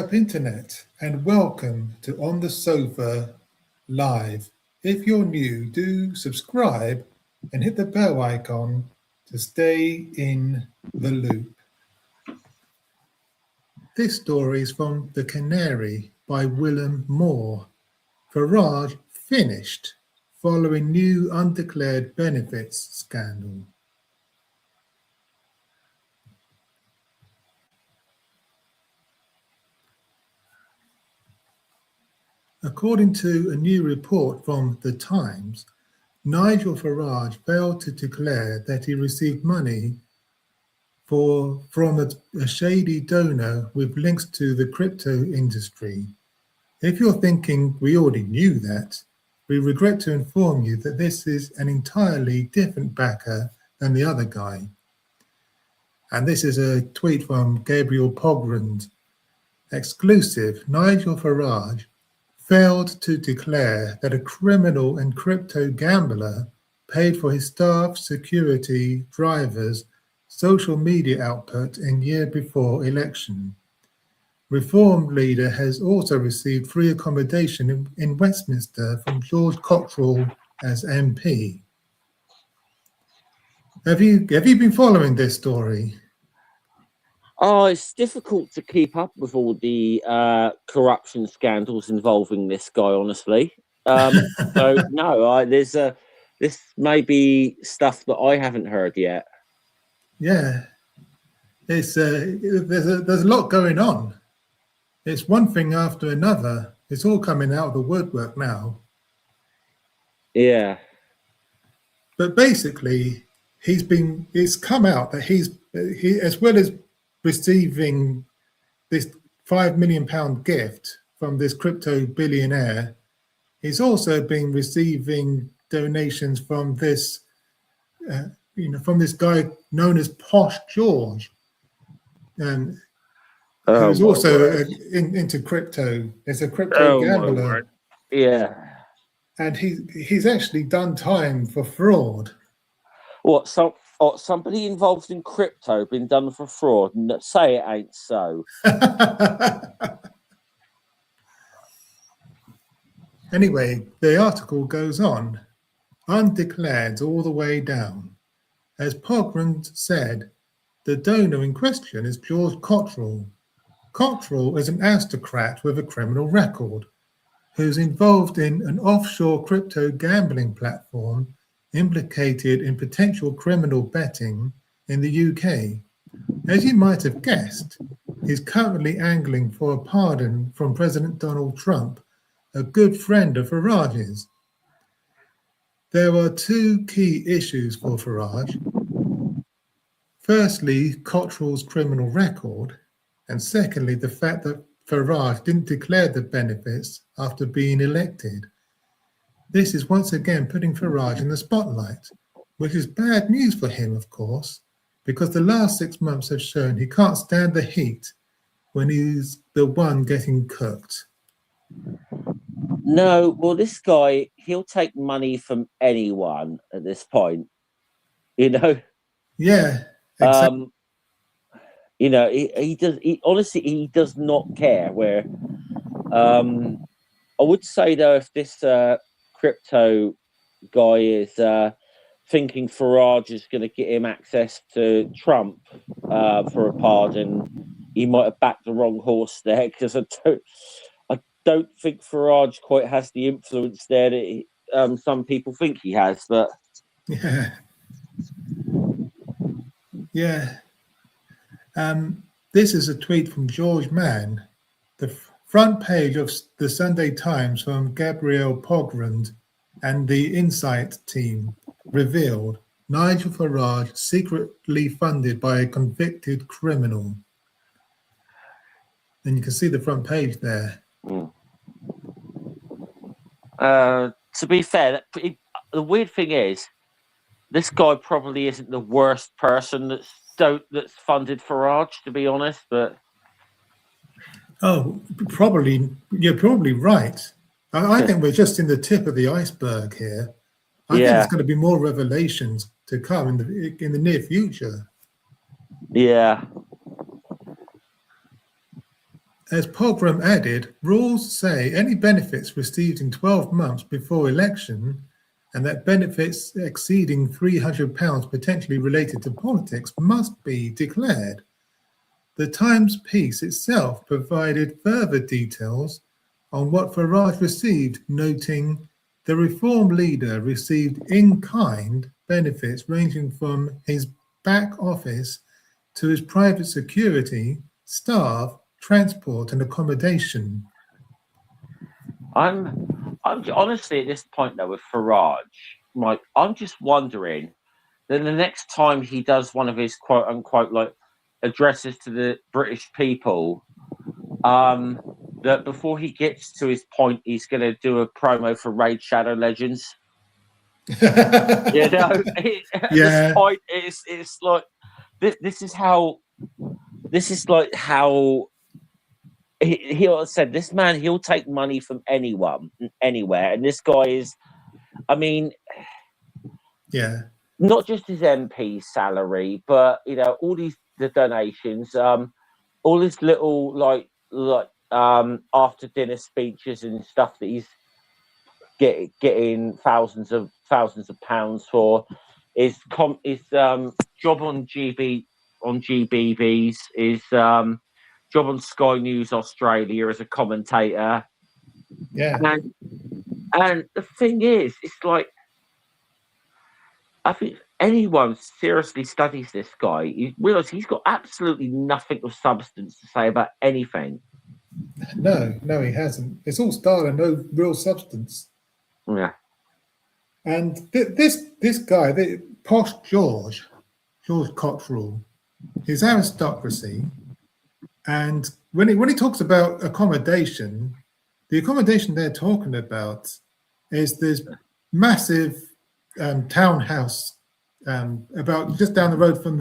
up, Internet, and welcome to On the Sofa Live. If you're new, do subscribe and hit the bell icon to stay in the loop. This story is from The Canary by Willem Moore. Farage finished following new undeclared benefits scandal. According to a new report from The Times, Nigel Farage failed to declare that he received money from a shady donor with links to the crypto industry. If you're thinking we already knew that, we regret to inform you that this is an entirely different backer than the other guy. And this is a tweet from Gabriel Pogrund. Exclusive: Nigel Farage failed to declare that a criminal and crypto gambler paid for his staff, security, drivers, social media output in year before election. Reform leader has also received free accommodation in Westminster from George Cottrell as MP. Have you been following this story? Oh, it's difficult to keep up with all the corruption scandals involving this guy, honestly. So no, this may be stuff that I haven't heard yet. Yeah, it's there's a lot going on. It's one thing after another. It's all coming out of the woodwork now. Yeah. But basically, it's come out that he, as well as receiving this £5 million gift from this crypto billionaire, he's also been receiving donations from this, from this guy known as Posh George, and who's also into crypto. It's a crypto gambler. Yeah. And he's actually done time for fraud. What? Somebody involved in crypto been done for fraud? Say it ain't so. Anyway, the article goes on. Undeclared all the way down. As Pogrund said, the donor in question is George Cottrell. Cottrell is an aristocrat with a criminal record, who's involved in an offshore crypto gambling platform implicated in potential criminal betting in the UK. As you might have guessed, he's currently angling for a pardon from President Donald Trump, a good friend of Farage's. There are two key issues for Farage. Firstly, Cottrell's criminal record, and secondly, the fact that Farage didn't declare the benefits after being elected. This is once again putting Farage in the spotlight, which is bad news for him, of course, because the last 6 months have shown he can't stand the heat when he's the one getting cooked. No, well, this guy, he'll take money from anyone at this point, you know? Yeah, exactly. You know, honestly, he does not care where. I would say, though, if this crypto guy is thinking Farage is going to get him access to Trump for a pardon, he might have backed the wrong horse there, because I don't think Farage quite has the influence there that some people think he has. But yeah. This is a tweet from George Mann. The front page of the Sunday Times from Gabriel Pogrund and the Insight team revealed Nigel Farage secretly funded by a convicted criminal. And you can see the front page there. To be fair, the weird thing is, this guy probably isn't the worst person that's funded Farage, to be honest. But probably you're probably right. I think we're just in the tip of the iceberg here. I think there's going to be more revelations to come in the near future. Yeah. As Pogram added, rules say any benefits received in 12 months before election and that benefits exceeding £300 potentially related to politics must be declared. The Times piece itself provided further details on what Farage received, noting the Reform leader received in-kind benefits ranging from his back office to his private security, staff, transport and accommodation. I'm honestly at this point though with Farage, like I'm just wondering that the next time he does one of his quote unquote like addresses to the British people, that before he gets to his point, he's going to do a promo for Raid Shadow Legends. You know, at this point, it's like this is like how he said this man, he'll take money from anyone, anywhere, and this guy is, I mean, yeah, not just his MP salary, but you know, all the donations, all his little like after dinner speeches and stuff that he's getting thousands of pounds for, his job on GBBs, his job on Sky News Australia as a commentator. Yeah. And the thing is, it's like, I think anyone seriously studies this guy, you realise he's got absolutely nothing of substance to say about anything. No, he hasn't. It's all style and no real substance. Yeah. And this guy, Posh George Cottrell, his aristocracy, and when he talks about accommodation, the accommodation they're talking about is this massive townhouse about just down the road from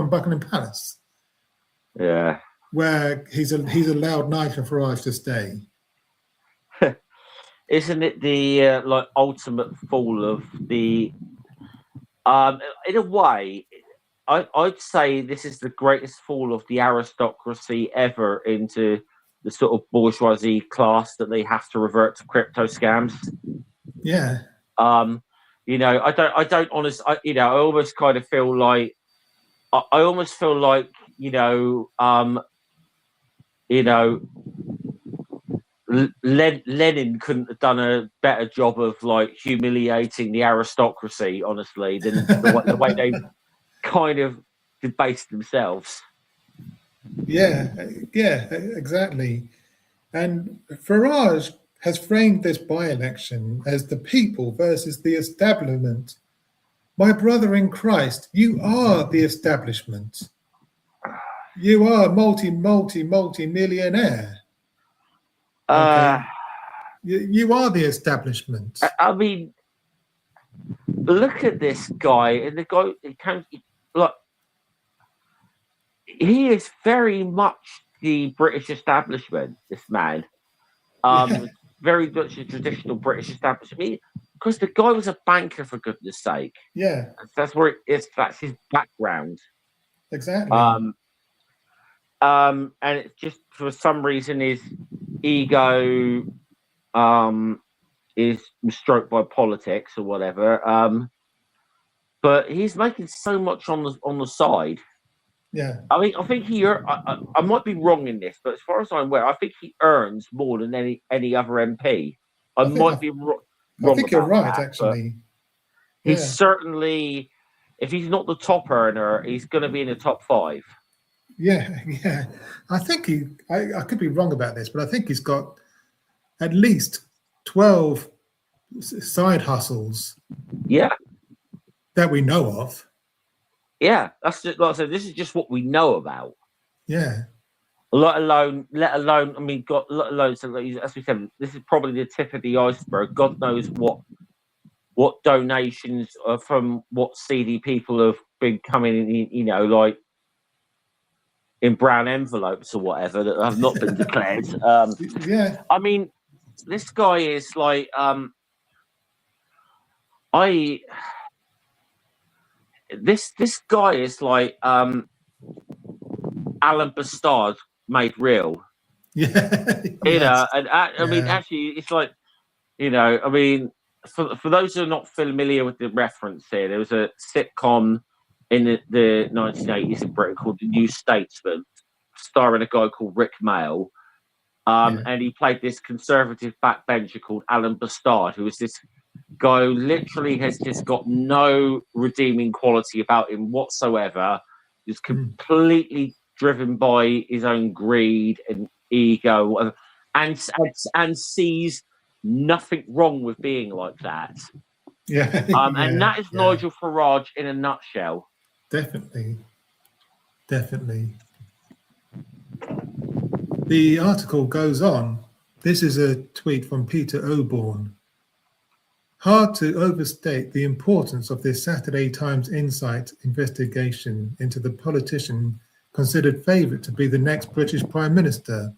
Buckingham Palace. Yeah. Where he's allowed Nigel Farage to stay. Isn't it the like ultimate fall of the? In a way, I'd say this is the greatest fall of the aristocracy ever into the sort of bourgeoisie class that they have to revert to crypto scams. Yeah. You know, I don't honestly, you know, I almost kind of feel like, I almost feel like, you know, Lenin couldn't have done a better job of like humiliating the aristocracy, honestly, than the way they kind of debased themselves. Yeah, exactly. And Farage has framed this by-election as the people versus the establishment. My brother in Christ, you are the establishment. You are multi-millionaire. Okay. You are the establishment. I mean, look at this guy, and the guy, look, he is very much the British establishment, this man. Very much a traditional British establishment. Because the guy was a banker, for goodness sake. Yeah. That's where that's his background. Exactly. And it's just for some reason his ego is stroked by politics or whatever. But he's making so much on the side. Yeah. I mean, I think I might be wrong in this, but as far as I'm aware, I think he earns more than any other MP. I might be wrong. I think you're right, actually. He's certainly, if he's not the top earner, he's going to be in the top 5. Yeah. I think I could be wrong about this, but I think he's got at least 12 side hustles. Yeah. That we know of. Yeah, that's just, like I said, this is just what we know about. Yeah. Let alone, I mean, let alone, so as we said, this is probably the tip of the iceberg. God knows what donations from what seedy people have been coming in, you know, like in brown envelopes or whatever that have not been declared. Yeah. I mean, this guy is like, this guy is like Alan Bastard made real. Yeah. You Yes. know, and I mean, Yeah. actually, it's like, you know, I mean, for those who are not familiar with the reference here, there was a sitcom in the 1980s in Britain called The New Statesman, starring a guy called Rick Mail. Yeah. And he played this conservative backbencher called Alan Bastard, who was this guy who literally has just got no redeeming quality about him whatsoever. He's completely driven by his own greed and ego, and sees nothing wrong with being like that. Yeah. And Yeah. that is Yeah. Nigel Farage in a nutshell. Definitely. Definitely. The article goes on. This is a tweet from Peter Oborn. Hard to overstate the importance of this Saturday Times Insight investigation into the politician considered favourite to be the next British Prime Minister.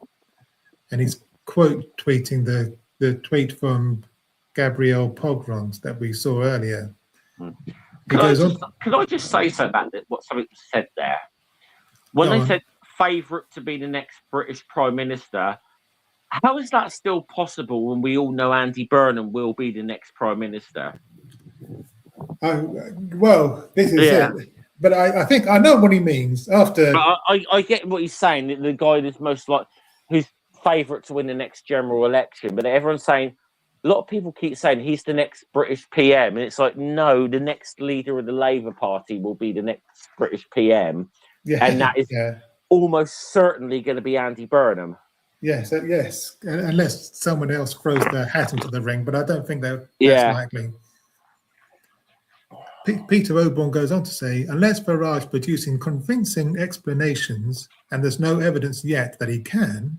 And he's quote tweeting the tweet from Gabrielle Pogrons that we saw earlier. He goes on. Could I just say something about what something was said there? When Go they on. said favourite to be the next British Prime Minister, how is that still possible when we all know Andy Burnham will be the next Prime Minister? Well, this is it. But I think I know what he means. After I get what he's saying. The guy that's most like who's favourite to win the next general election, but everyone's saying a lot of people keep saying he's the next British PM, and it's like no, the next leader of the Labour Party will be the next British PM, and that is almost certainly going to be Andy Burnham. Yes, yes, unless someone else throws their hat into the ring, but I don't think that's likely. Peter Oborn goes on to say, unless Farage producing convincing explanations, and there's no evidence yet that he can,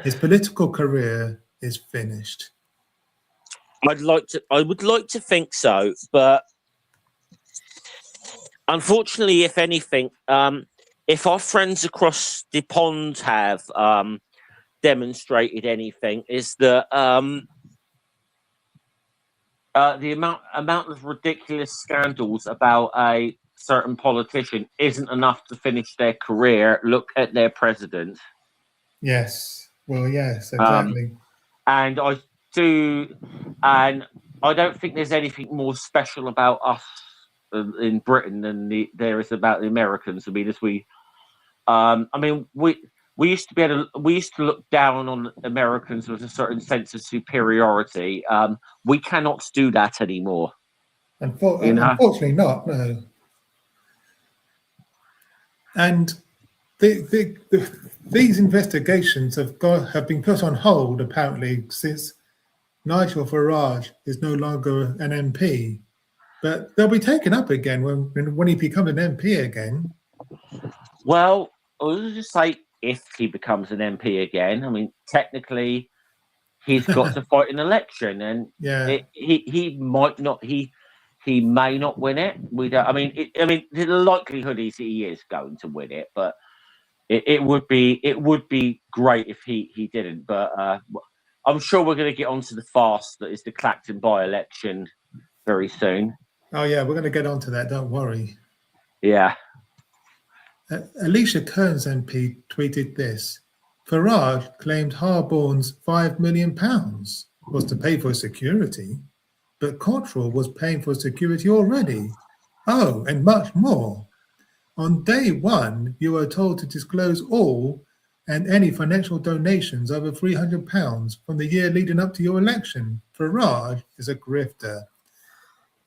his political career is finished. I would like to think so, but unfortunately, if anything, if our friends across the pond have demonstrated anything, is that the amount of ridiculous scandals about a certain politician isn't enough to finish their career. Look at their president. Yes. Well, yes, exactly. And I don't think there's anything more special about us in Britain than there is about the Americans. I mean, we used to look down on Americans with a certain sense of superiority. We cannot do that anymore. Unfortunately not, no. And these investigations have been put on hold apparently since Nigel Farage is no longer an MP, but they'll be taken up again when he becomes an MP again. Well, I'll just say if he becomes an MP again. I mean, technically, he's got to fight an election, and he might not. He may not win it. We don't. I mean, the likelihood is he is going to win it, but it would be great if he didn't. But I'm sure we're going to get onto the farce that is the Clacton by-election very soon. Oh yeah, we're going to get onto that. Don't worry. Yeah. Alicia Kearns MP tweeted this. Farage claimed Harborne's £5 million was to pay for security, but Cottrell was paying for security already. Oh, and much more. On day one, you were told to disclose all and any financial donations over £300 from the year leading up to your election. Farage is a grifter.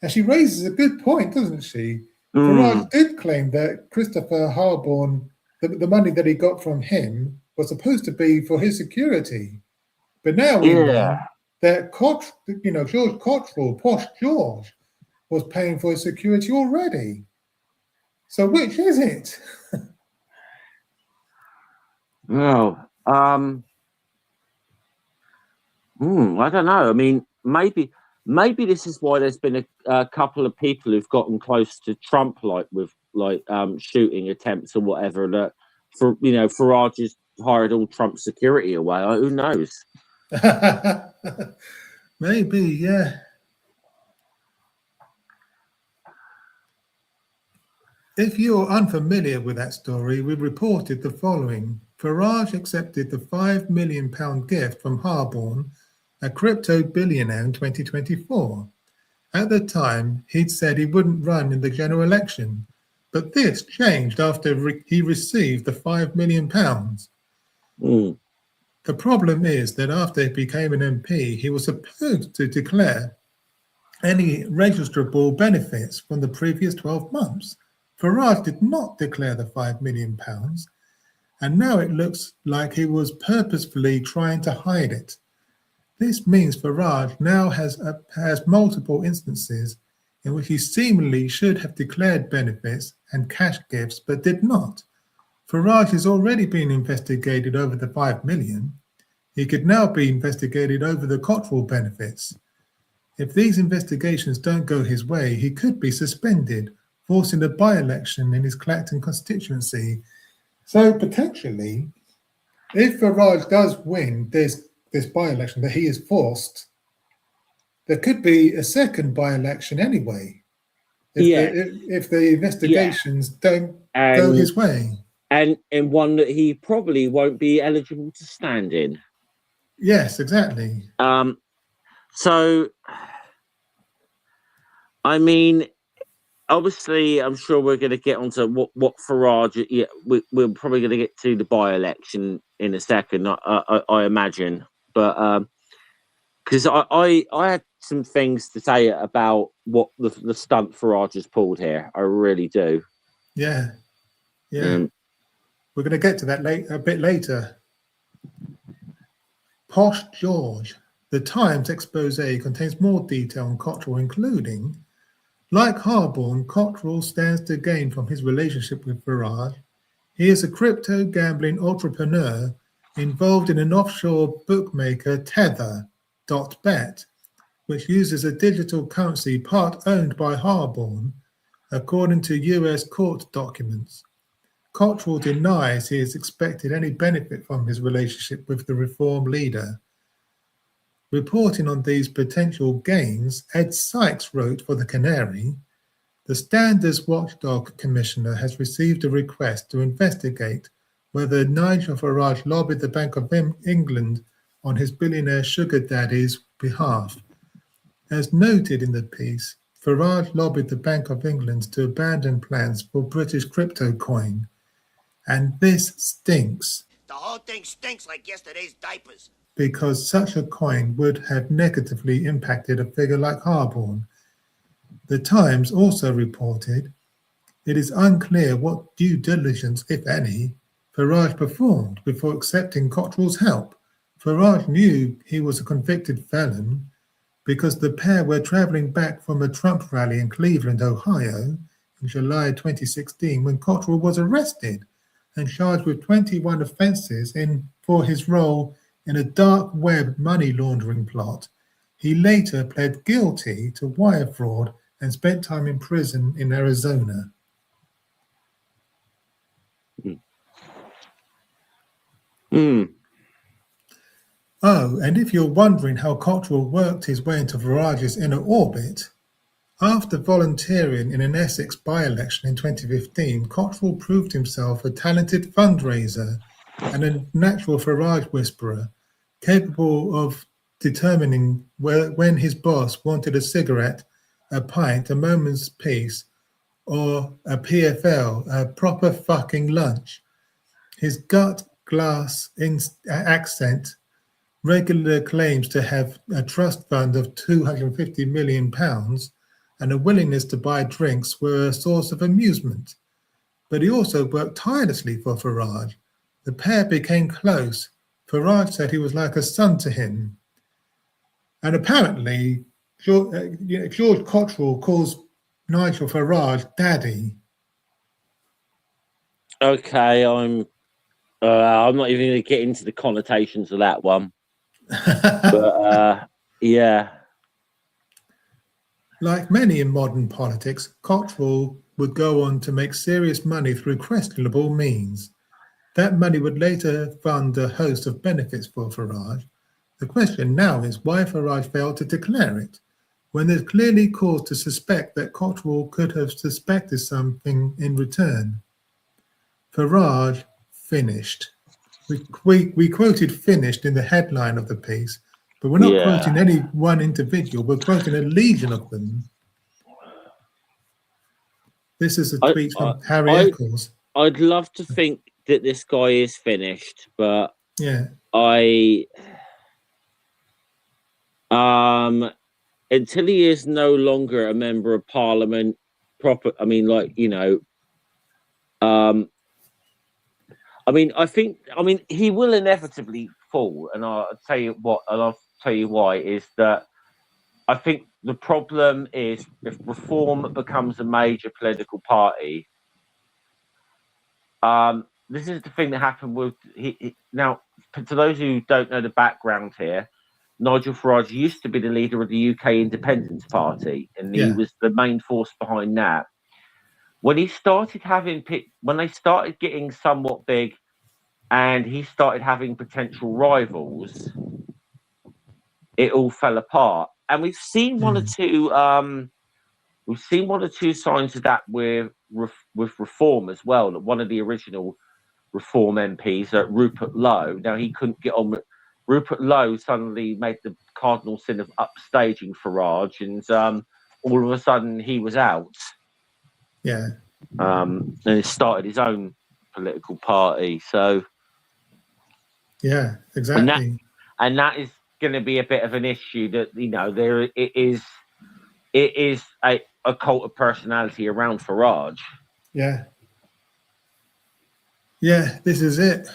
And she raises a good point, doesn't she? Farage did claim that Christopher Harborne, the money that he got from him, was supposed to be for his security. But now we know that George Cottrell, Posh George, was paying for his security already. So which is it? Well, I don't know. I mean, maybe this is why there's been a couple of people who've gotten close to Trump, with shooting attempts or whatever. That Farage has hired all Trump security away. Who knows? Maybe, yeah. If you're unfamiliar with that story, we reported the following. Farage accepted the £5 million gift from Harborne, a crypto billionaire, in 2024. At the time, he'd said he wouldn't run in the general election, but this changed after he received the £5 million. Mm. The problem is that after he became an MP, he was supposed to declare any registrable benefits from the previous 12 months. Farage did not declare the £5 million, and now it looks like he was purposefully trying to hide it. This means Farage now has multiple instances in which he seemingly should have declared benefits and cash gifts but did not. Farage has already been investigated over the £5 million. He could now be investigated over the Cottrell benefits. If these investigations don't go his way, he could be suspended, forcing a by-election in his Clacton constituency. So potentially, if Farage does win this by-election that he is forced, there could be a second by-election anyway, if the investigations don't go his way. And one that he probably won't be eligible to stand in. Yes, exactly. So, I mean, obviously, I'm sure we're going to get onto what Farage. Yeah, we're probably going to get to the by-election in a second, I imagine. But because I had some things to say about what the stunt Farage has pulled here. I really do. Yeah. We're going to get to that a bit later. Posh George. The Times expose contains more detail on Cottrell, including, like Harborne, Cottrell stands to gain from his relationship with Farage. He is a crypto gambling entrepreneur involved in an offshore bookmaker, Tether.bet, which uses a digital currency part owned by Harborne, according to US court documents. Cottrell denies he has expected any benefit from his relationship with the reform leader. Reporting on these potential gains, Ed Sykes wrote for the Canary, the Standards Watchdog Commissioner has received a request to investigate whether Nigel Farage lobbied the Bank of England on his billionaire sugar daddy's behalf. As noted in the piece, Farage lobbied the Bank of England to abandon plans for British crypto coin. And this stinks. The whole thing stinks like yesterday's diapers. Because such a coin would have negatively impacted a figure like Harborne. The Times also reported, it is unclear what due diligence, if any, Farage performed before accepting Cottrell's help. Farage knew he was a convicted felon because the pair were travelling back from a Trump rally in Cleveland, Ohio, in July 2016 when Cottrell was arrested and charged with 21 offences for his role in a dark web money laundering plot. He later pled guilty to wire fraud and spent time in prison in Arizona. Oh, and if you're wondering how Cottrell worked his way into Farage's inner orbit, after volunteering in an Essex by-election in 2015, Cottrell proved himself a talented fundraiser and a natural Farage whisperer, capable of determining when his boss wanted a cigarette, a pint, a moment's peace, or a PFL, a proper fucking lunch. His gut glass accent, regular claims to have a trust fund of £250 million, and a willingness to buy drinks were a source of amusement. But he also worked tirelessly for Farage. The pair became close. Farage said he was like a son to him. And apparently, George Cottrell calls Nigel Farage daddy. Okay, I'm not even going to get into the connotations of that one. But, yeah. Like many in modern politics, Cottrell would go on to make serious money through questionable means. That money would later fund a host of benefits for Farage. The question now is why Farage failed to declare it, when there's clearly cause to suspect that Cottrell could have suspected something in return. Farage finished. We quoted finished in the headline of the piece, but we're not quoting any one individual. We're quoting a legion of them. This is a tweet from Harry Eccles. I'd love to think that this guy is finished, but yeah, until he is no longer a member of parliament, I mean, he will inevitably fall, and I'll tell you why is that I think the problem is if Reform becomes a major political party. This is the thing that happened with now. To those who don't know the background here, Nigel Farage used to be the leader of the UK Independence Party, and he was the main force behind that. When he started when they started getting somewhat big, and he started having potential rivals, it all fell apart. And we've seen one or two. We've seen one or two signs of that with Reform as well. That one of the original Reform MPs, Rupert Lowe. Now he couldn't get on with Rupert Lowe. Suddenly made the cardinal sin of upstaging Farage, and all of a sudden he was out. Yeah. And he started his own political party. So. Yeah, exactly. And that is going to be a bit of an issue. That it is a cult of personality around Farage. Yeah. Yeah, this is it.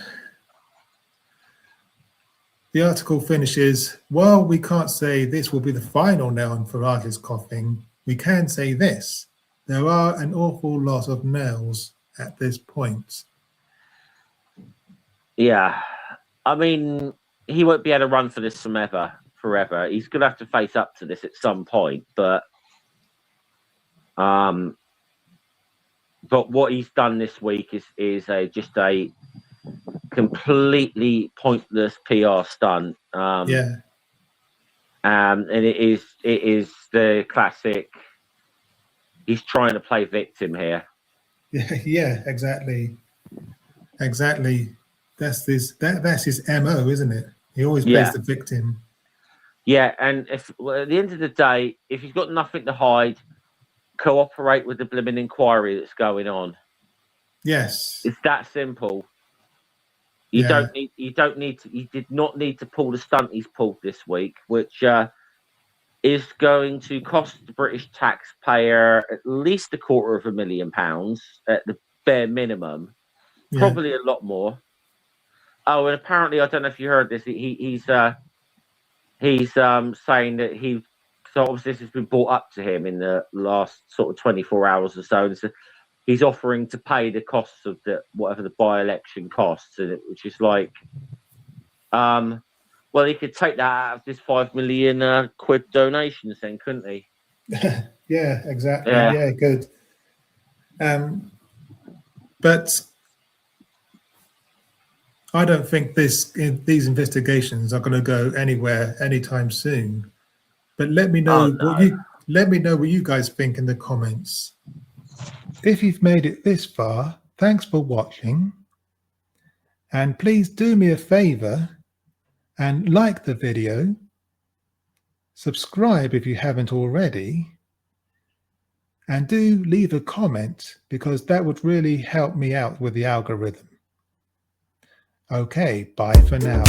The article finishes, while we can't say this will be the final nail in Farage's coffin, we can say this. There are an awful lot of nails at this point. Yeah. I mean, he won't be able to run for this forever. He's going to have to face up to this at some point, but what he's done this week is just a completely pointless PR stunt. And it is the classic. He's trying to play victim here. Yeah, exactly. That's his MO, isn't it? He always plays the victim. Yeah, and at the end of the day, if he's got nothing to hide, cooperate with the blimmin' inquiry that's going on. Yes, it's that simple. You did not need to pull the stunt he's pulled this week, which is going to cost the British taxpayer at least £250,000 at the bare minimum, probably a lot more. Oh, and apparently, I don't know if you heard this. He's saying that so obviously this has been brought up to him in the last sort of 24 hours or so. And so he's offering to pay the costs of whatever the by-election costs, which is like, well, he could take that out of this £5 million quid donations, then, couldn't he? Yeah, exactly. Yeah, good. But I don't think these investigations are going to go anywhere anytime soon. But let me know what you guys think in the comments. If you've made it this far, thanks for watching. And please do me a favor and like the video. Subscribe if you haven't already. And do leave a comment, because that would really help me out with the algorithm. Okay, bye for now.